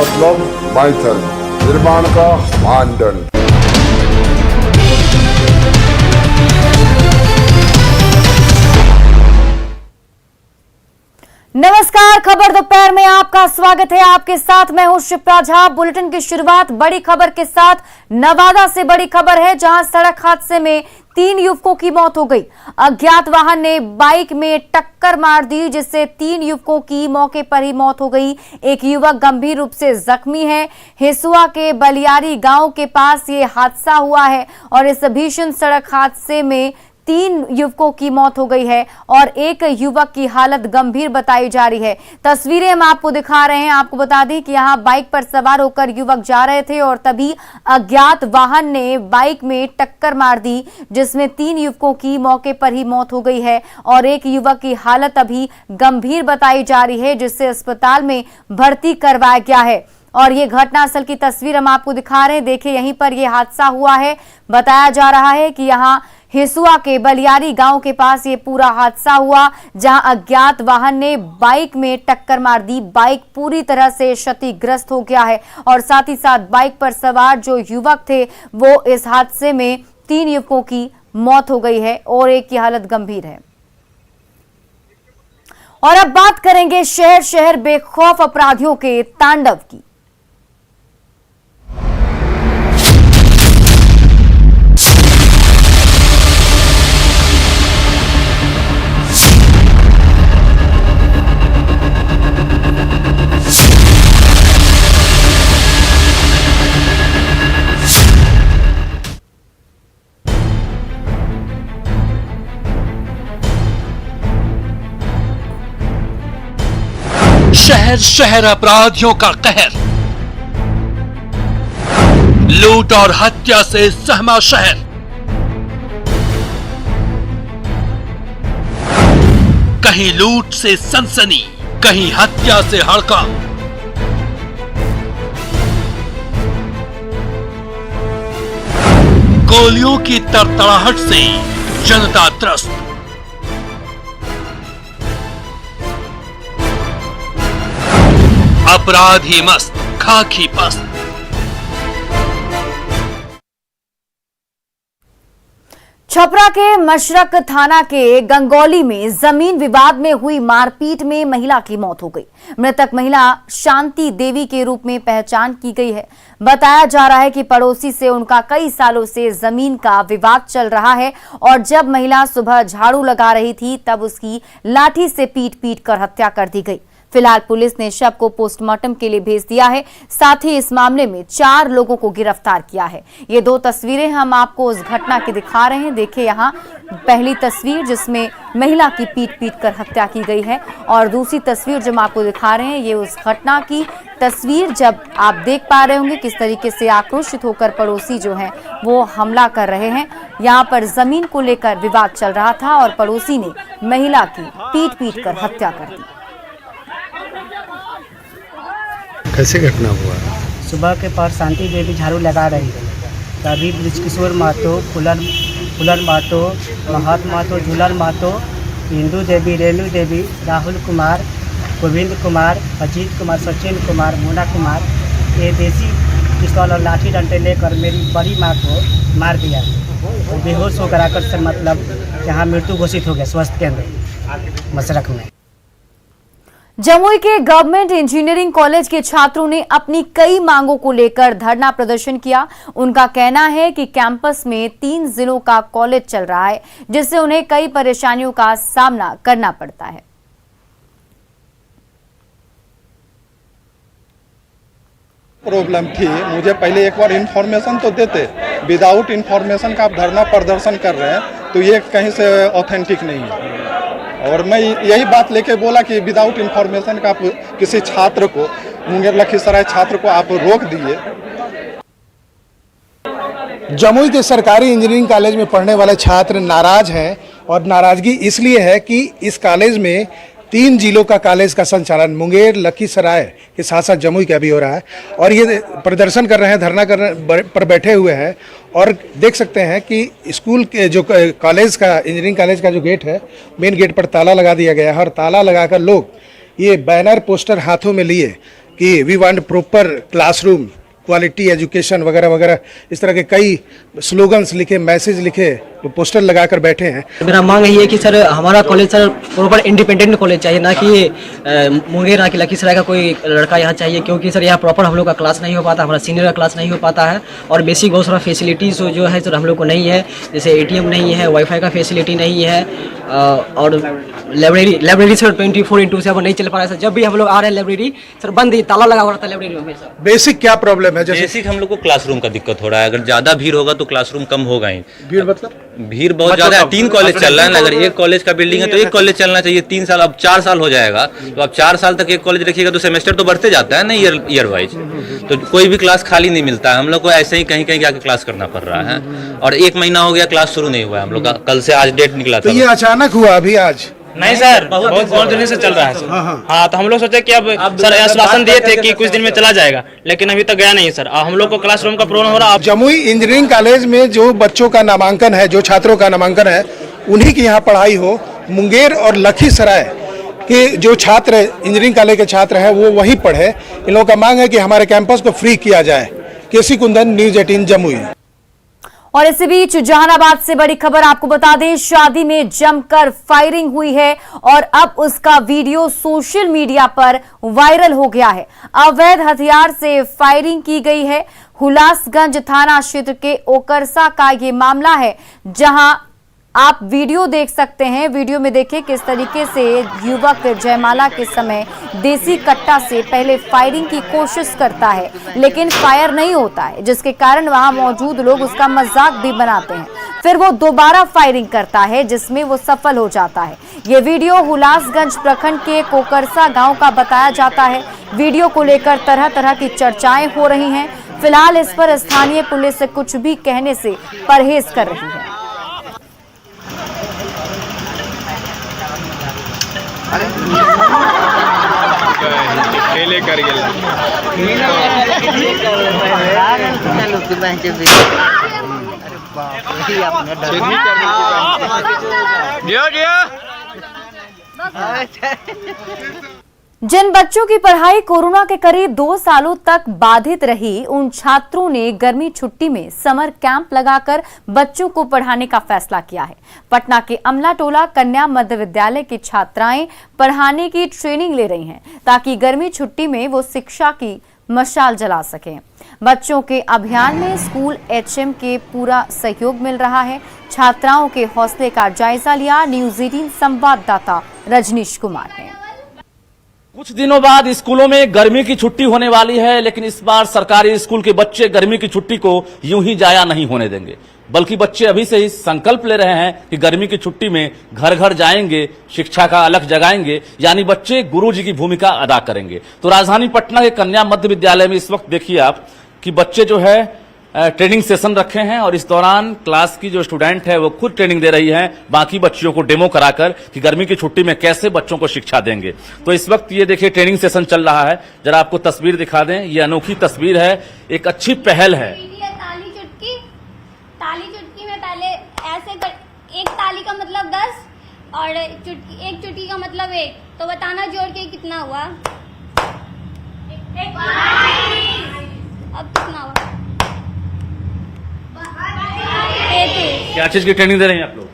मतलब माइथन, निर्माण का मानदंड। नमस्कार, खबर दोपहर में आपका स्वागत है। आपके साथ मैं हूं शिप्रा झा। बुलेटिन की शुरुआत बड़ी खबर के साथ। नवादा से बड़ी खबर है, जहां सड़क हादसे में 3 युवकों की मौत हो गई। अज्ञात वाहन ने बाइक में टक्कर मार दी, जिससे 3 युवकों की मौके पर ही मौत हो गई। एक युवक गंभीर रूप से जख्मी है। हिसुआ के बलियारी गांव के पास ये हादसा हुआ है और इस भीषण सड़क हादसे में 3 युवकों की मौत हो गई है और एक युवक की हालत गंभीर बताई जा रही है। तस्वीरें हम आपको दिखा रहे हैं। आपको बता दें कि यहां बाइक पर सवार होकर युवक जा रहे थे और तभी अज्ञात वाहन ने बाइक में टक्कर मार दी, जिसमें 3 युवकों की मौके पर ही मौत हो गई है और एक युवक की हालत अभी गंभीर बताई जा रही है, जिससे अस्पताल में भर्ती करवाया गया है। और ये घटनास्थल की तस्वीर हम आपको दिखा रहे हैं। देखिए, यहीं पर यह हादसा हुआ है। बताया जा रहा है कि यहां हिसुआ के बलियारी गांव के पास ये पूरा हादसा हुआ, जहां अज्ञात वाहन ने बाइक में टक्कर मार दी। बाइक पूरी तरह से क्षतिग्रस्त हो गया है और साथ ही साथ बाइक पर सवार जो युवक थे वो इस हादसे में 3 युवकों की मौत हो गई है और एक की हालत गंभीर है। और अब बात करेंगे शहर शहर बेखौफ अपराधियों के तांडव की। शहर शहर अपराधियों का कहर, लूट और हत्या से सहमा शहर। कहीं लूट से सनसनी, कहीं हत्या से हड़कंप। गोलियों की तड़तड़ाहट से जनता त्रस्त। अपराधी मस्त, खाकी पस्त। छपरा के मशरक थाना के गंगौली में जमीन विवाद में हुई मारपीट में महिला की मौत हो गई। मृतक महिला शांति देवी के रूप में पहचान की गई है। बताया जा रहा है कि पड़ोसी से उनका कई सालों से जमीन का विवाद चल रहा है और जब महिला सुबह झाड़ू लगा रही थी तब उसकी लाठी से पीट कर हत्या कर दी गई। फिलहाल पुलिस ने शव को पोस्टमार्टम के लिए भेज दिया है। साथ ही इस मामले में 4 लोगों को गिरफ्तार किया है। ये 2 तस्वीरें हम आपको उस घटना की दिखा रहे हैं। देखिए, यहाँ पहली तस्वीर जिसमें महिला की पीट कर हत्या की गई है और दूसरी तस्वीर जो हम आपको दिखा रहे हैं ये उस घटना की तस्वीर जब आप देख पा रहे होंगे किस तरीके से आक्रोशित होकर पड़ोसी जो हैं वो हमला कर रहे हैं। यहाँ पर जमीन को लेकर विवाद चल रहा था और पड़ोसी ने महिला की पीट कर हत्या कर दी। कैसे घटना हुआ? सुबह के पर शांति देवी झाड़ू लगा रही है, तभी ब्रिजकिशोर महतो, फुलन महतो, महत महतो, झूलन महतो, इंदू देवी, रेणु देवी, राहुल कुमार, गोविंद कुमार, अजीत कुमार, सचिन कुमार, मोना कुमार ये देसी पिस्तौल और लाठी डंडे लेकर मेरी बड़ी माँ को मार दिया और बेहोश होकर आकर से मतलब यहाँ मृत्यु घोषित हो गया स्वास्थ्य केंद्र मशरक में। जमुई के गवर्नमेंट इंजीनियरिंग कॉलेज के छात्रों ने अपनी कई मांगों को लेकर धरना प्रदर्शन किया। उनका कहना है कि कैंपस में 3 जिलों का कॉलेज चल रहा है, जिससे उन्हें कई परेशानियों का सामना करना पड़ता है। प्रॉब्लम थी, मुझे पहले एक बार इन्फॉर्मेशन तो देते। विदाउट इन्फॉर्मेशन का आप धरना प्रदर्शन कर रहे हैं तो ये कहीं से ऑथेंटिक नहीं है। और मैं यही बात लेके बोला कि विदाउट इन्फॉर्मेशन का आप किसी छात्र को, मुंगेर लखीसराय छात्र को आप रोक दिए। जमुई के सरकारी इंजीनियरिंग कॉलेज में पढ़ने वाले छात्र नाराज हैं और नाराजगी इसलिए है कि इस कॉलेज में 3 जिलों का कॉलेज का संचालन मुंगेर, लखीसराय के साथ साथ जमुई का भी हो रहा है और ये प्रदर्शन कर रहे हैं, धरना करने पर बैठे हुए हैं। और देख सकते हैं कि स्कूल के जो कॉलेज का, इंजीनियरिंग कॉलेज का जो गेट है, मेन गेट पर ताला लगा दिया गया है और ताला लगाकर लोग ये बैनर पोस्टर हाथों में लिए कि we want proper classroom, quality education वगैरह वगैरह, इस तरह के कई स्लोगन्स लिखे, मैसेज लिखे, पोस्टर लगाकर बैठे हैं। मेरा मांग यही है कि सर हमारा college sir proper independent college चाहिए, ना कि मुंगेर ना कि लखीसराय का कोई लड़का यहाँ चाहिए, क्योंकि सर यहाँ प्रॉपर हम लोग का क्लास नहीं हो पाता, हमारा सीनियर का क्लास नहीं हो पाता है और बेसिक बहुत सारा फैसिलिटीज़ जो है सर हम लोग को नहीं है, जैसे ATM नहीं है, वाईफाई का फैसिलिटी नहीं है और लाइब्रेरी सर 24/7 नहीं चल पा रहा है सर। जब भी हम लोग आ रहे हैं लाइब्रेरी सर बंद ही, ताला लगा हुआ रहता है लाइब्रेरी में सर। बेसिक क्या प्रॉब्लम है? जैसे बेसिक हम लोग को क्लासरूम का दिक्कत हो रहा है, अगर ज्यादा भीड़ होगा तो क्लासरूम कम होगा ही। भीड़ मतलब भीड़ बहुत ज्यादा है, 3 कॉलेज चल रहा है ना, अगर एक कॉलेज का बिल्डिंग है तो एक कॉलेज चलना चाहिए। 3 साल, अब 4 साल हो जाएगा, तो अब 4 साल तक एक कॉलेज रखिएगा तो सेमेस्टर तो बढ़ते जाता है ना, ईयर वाइज, तो कोई भी क्लास खाली नहीं मिलता है। हम लोग को ऐसे ही कहीं कहीं जाके क्लास करना पड़ रहा है और 1 महीना हो गया क्लास शुरू नहीं हुआ है हम लोग का, कल से आज डेट निकला था। तो ये अचानक हुआ अभी आज? नहीं सर, बहुत दिन से चल रहा है सर। हाँ, तो हम लोग सोचे कि अब सर आश्वासन दिए थे कि कुछ दिन में चला जाएगा, लेकिन अभी तक गया नहीं है सर। हम लोग को क्लासरूम का प्रॉब्लम हो रहा है। जमुई इंजीनियरिंग कॉलेज में जो बच्चों का नामांकन है, जो छात्रों का नामांकन है, उन्हीं की यहाँ पढ़ाई हो। मुंगेर और लखीसराय के जो छात्र इंजीनियरिंग कॉलेज के छात्र हैं वो वहीं पढ़े। इन लोगों का मांग है कि हमारे कैंपस को फ्री किया जाए। केसी कुंदन, न्यूज 18 जमुई। और इसी बीच जहानाबाद से बड़ी खबर आपको बता दें, शादी में जमकर फायरिंग हुई है और अब उसका वीडियो सोशल मीडिया पर वायरल हो गया है। अवैध हथियार से फायरिंग की गई है। हुलासगंज थाना क्षेत्र के ओकरसा का ये मामला है, जहां आप वीडियो देख सकते हैं। वीडियो में देखिए किस तरीके से युवक जयमाला के समय देसी कट्टा से पहले फायरिंग की कोशिश करता है, लेकिन फायर नहीं होता है, जिसके कारण वहां मौजूद लोग उसका मजाक भी बनाते हैं। फिर वो दोबारा फायरिंग करता है, जिसमें वो सफल हो जाता है। ये वीडियो हुलासगंज प्रखंड के कोकरसा गांव का बताया जाता है। वीडियो को लेकर तरह तरह की चर्चाएं हो रही हैं। फिलहाल इस पर स्थानीय पुलिस कुछ भी कहने से परहेज कर रही है। जिन बच्चों की पढ़ाई कोरोना के करीब 2 सालों तक बाधित रही, उन छात्रों ने गर्मी छुट्टी में समर कैंप लगाकर बच्चों को पढ़ाने का फैसला किया है। पटना के अमलाटोला कन्या मध्य विद्यालय की छात्राएं पढ़ाने की ट्रेनिंग ले रही हैं, ताकि गर्मी छुट्टी में वो शिक्षा की मशाल जला सकें। बच्चों के अभियान में स्कूल HM के पूरा सहयोग मिल रहा है। छात्राओं के हौसले का जायजा लिया न्यूज 18 संवाददाता रजनीश कुमार ने। कुछ दिनों बाद स्कूलों में गर्मी की छुट्टी होने वाली है, लेकिन इस बार सरकारी स्कूल के बच्चे गर्मी की छुट्टी को यूं ही जाया नहीं होने देंगे, बल्कि बच्चे अभी से ही संकल्प ले रहे हैं कि गर्मी की छुट्टी में घर घर जाएंगे, शिक्षा का अलख जगाएंगे, यानी बच्चे गुरुजी की भूमिका अदा करेंगे। तो राजधानी पटना के कन्या मध्य विद्यालय में इस वक्त देखिए आप कि बच्चे जो है ट्रेनिंग सेशन रखे हैं और इस दौरान क्लास की जो स्टूडेंट है वो खुद ट्रेनिंग दे रही है बाकी बच्चियों को डेमो कराकर कि गर्मी की छुट्टी में कैसे बच्चों को शिक्षा देंगे। तो इस वक्त ये देखिए ट्रेनिंग सेशन चल रहा है। जरा आपको तस्वीर दिखा दें, ये अनोखी तस्वीर है, एक अच्छी पहल है। ताली चुटकी में पहले ऐसे कर, एक ताली का मतलब 10 और एक चुटकी का मतलब 1, तो बताना जोड़ के कितना हुआ? अब कितना हुआ? क्या चीज की ट्रेनिंग दे रहे हैं आप लोग?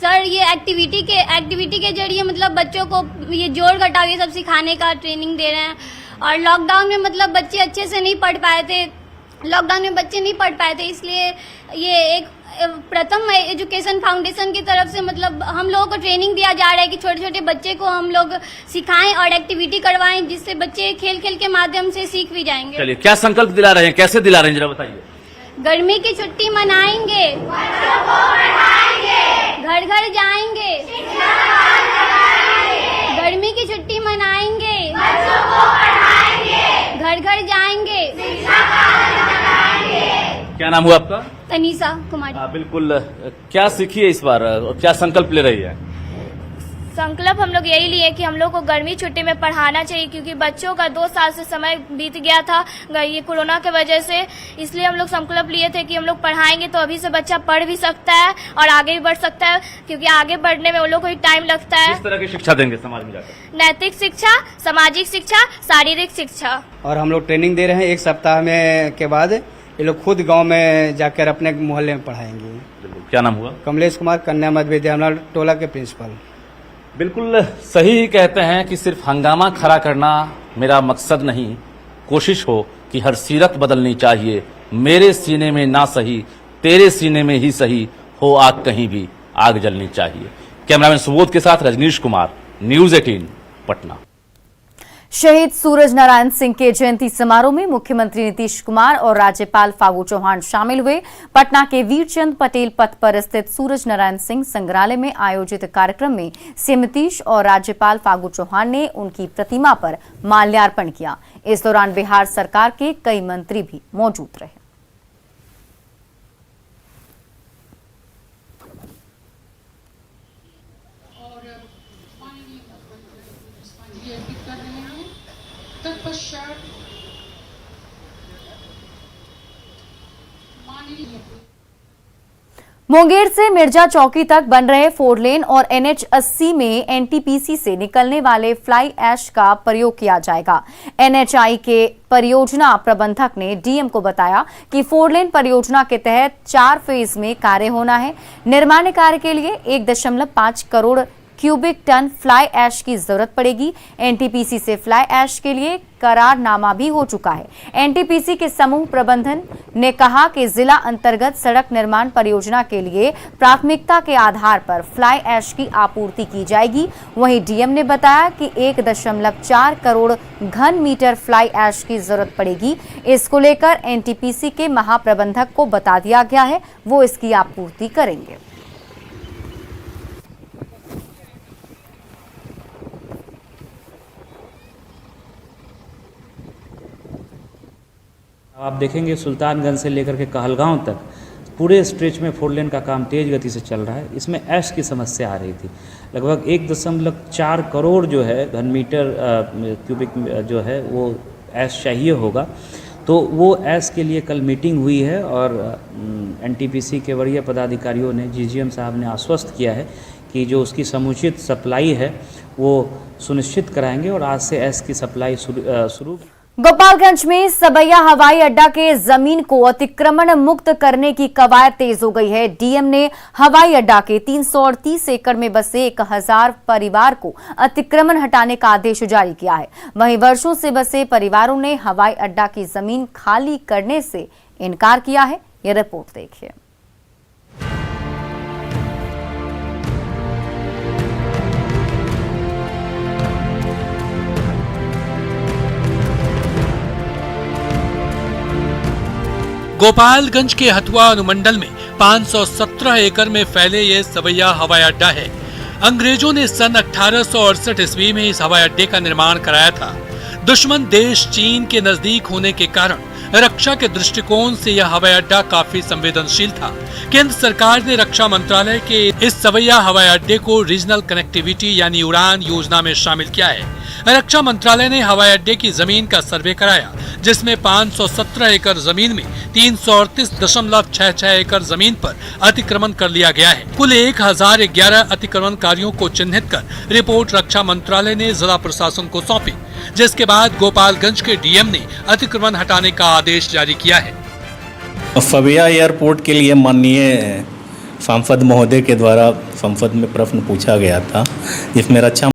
सर ये एक्टिविटी के जरिए मतलब बच्चों को ये जोड़ घटाव ये सब सिखाने का ट्रेनिंग दे रहे हैं। और लॉकडाउन में मतलब बच्चे अच्छे से नहीं पढ़ पाए थे, इसलिए ये एक प्रथम एजुकेशन फाउंडेशन की तरफ से मतलब हम लोगों को ट्रेनिंग दिया जा रहा है कि छोटे छोटे बच्चे को हम लोग सिखाएं और एक्टिविटी करवाएं, जिससे बच्चे खेल खेल के माध्यम से सीख भी जाएंगे। चलिए, क्या संकल्प दिला रहे हैं, कैसे दिला रहे हैं, जरा बताइए। गर्मी की छुट्टी मनाएंगे, घर घर जाएंगे, गर्मी की छुट्टी मनाएंगे, घर घर जाएंगे। क्या नाम हुआ आपका? तनीषा कुमारी। बिल्कुल, क्या सीखी है इस बार और क्या संकल्प ले रही है? संकल्प हम लोग यही लिए कि हम लोग को गर्मी छुट्टी में पढ़ाना चाहिए, क्योंकि बच्चों का 2 साल से समय बीत गया था ये कोरोना के वजह से। इसलिए हम लोग संकल्प लिए थे कि हम लोग पढ़ाएंगे तो अभी से बच्चा पढ़ भी सकता है और आगे भी बढ़ सकता है, क्योंकि आगे बढ़ने में वो लोग को टाइम लगता है। किस तरह की शिक्षा देंगे समाज में जाकर? नैतिक शिक्षा, सामाजिक शिक्षा, शारीरिक शिक्षा। और हम लोग ट्रेनिंग दे रहे हैं, 1 सप्ताह में के बाद ये लोग खुद गांव में जाकर अपने मोहल्ले में पढ़ाएंगे। क्या नाम हुआ? कमलेश कुमार, कन्या मध्य विद्यालय टोला के प्रिंसिपल। बिल्कुल सही कहते हैं कि सिर्फ हंगामा खड़ा करना मेरा मकसद नहीं, कोशिश हो कि हर सीरत बदलनी चाहिए। मेरे सीने में ना सही, तेरे सीने में ही सही हो, आग कहीं भी आग जलनी चाहिए। कैमरामैन सुबोध के साथ रजनीश कुमार, न्यूज़ 18 पटना। शहीद सूरज नारायण सिंह के जयंती समारोह में मुख्यमंत्री नीतीश कुमार और राज्यपाल फागू चौहान शामिल हुए। पटना के वीरचंद पटेल पथ पर स्थित सूरज नारायण सिंह संग्रहालय में आयोजित कार्यक्रम में सीएम नीतीश और राज्यपाल फागू चौहान ने उनकी प्रतिमा पर माल्यार्पण किया। इस दौरान बिहार सरकार के कई मंत्री भी मौजूद रहे। मुंगेर से मिर्जा चौकी तक बन रहे 4 लेन और NH 80 में NTPC से निकलने वाले फ्लाई ऐश का प्रयोग किया जाएगा। NHI के परियोजना प्रबंधक ने डीएम को बताया कि 4 लेन परियोजना के तहत 4 फेज में कार्य होना है। निर्माण कार्य के लिए 1.5 crore cubic ton fly ash की जरूरत पड़ेगी। एनटीपीसी से फ्लाई ऐश के लिए करारनामा भी हो चुका है। एनटीपीसी के समूह प्रबंधन ने कहा कि जिला अंतर्गत सड़क निर्माण परियोजना के लिए प्राथमिकता के आधार पर फ्लाई ऐश की आपूर्ति की जाएगी। वहीं डीएम ने बताया कि 1.4 करोड़ घन मीटर फ्लाई ऐश की जरूरत पड़ेगी। इसको लेकर एनटीपीसी के महाप्रबंधक को बता दिया गया है, वो इसकी आपूर्ति करेंगे। आप देखेंगे सुल्तानगंज से लेकर के कहलगांव तक पूरे स्ट्रेच में 4 लेन का काम तेज गति से चल रहा है। इसमें ऐश की समस्या आ रही थी। लगभग 1.4 करोड़ जो है घन मीटर क्यूबिक जो है वो ऐश चाहिए होगा। तो वो ऐश के लिए कल मीटिंग हुई है और एनटीपीसी के वरीय पदाधिकारियों ने जीजीएम साहब ने आश्वस्त किया है कि जो उसकी समुचित सप्लाई है वो सुनिश्चित कराएंगे और आज से ऐश की सप्लाई शुरू। गोपालगंज में सबैया हवाई अड्डा के जमीन को अतिक्रमण मुक्त करने की कवायद तेज हो गई है। डीएम ने हवाई अड्डा के 338 एकड़ में बसे 1000 परिवार को अतिक्रमण हटाने का आदेश जारी किया है। वहीं वर्षों से बसे परिवारों ने हवाई अड्डा की जमीन खाली करने से इनकार किया है। यह रिपोर्ट देखिए। गोपालगंज के हथुआ अनुमंडल में 517 एकड़ में फैले ये सबैया हवाई अड्डा है। अंग्रेजों ने सन 1868 ईस्वी में इस हवाई अड्डे का निर्माण कराया था। दुश्मन देश चीन के नजदीक होने के कारण रक्षा के दृष्टिकोण से यह हवाई अड्डा काफी संवेदनशील था। केंद्र सरकार ने रक्षा मंत्रालय के इस सबैया हवाई अड्डे को रीजनल कनेक्टिविटी यानी उड़ान योजना में शामिल किया है। रक्षा मंत्रालय ने हवाई अड्डे की जमीन का सर्वे कराया, जिसमें 517 एकड़ जमीन में 338.66 एकड़ जमीन पर अतिक्रमण कर लिया गया है। कुल 1011 अतिक्रमणकारियों को चिन्हित कर रिपोर्ट रक्षा मंत्रालय ने जिला प्रशासन को सौंपी, जिसके बाद गोपालगंज के डीएम ने अतिक्रमण हटाने का आदेश जारी किया है। सबैया एयरपोर्ट के लिए माननीय सांसद महोदय के द्वारा संसद में प्रश्न पूछा गया था, जिसमें रक्षा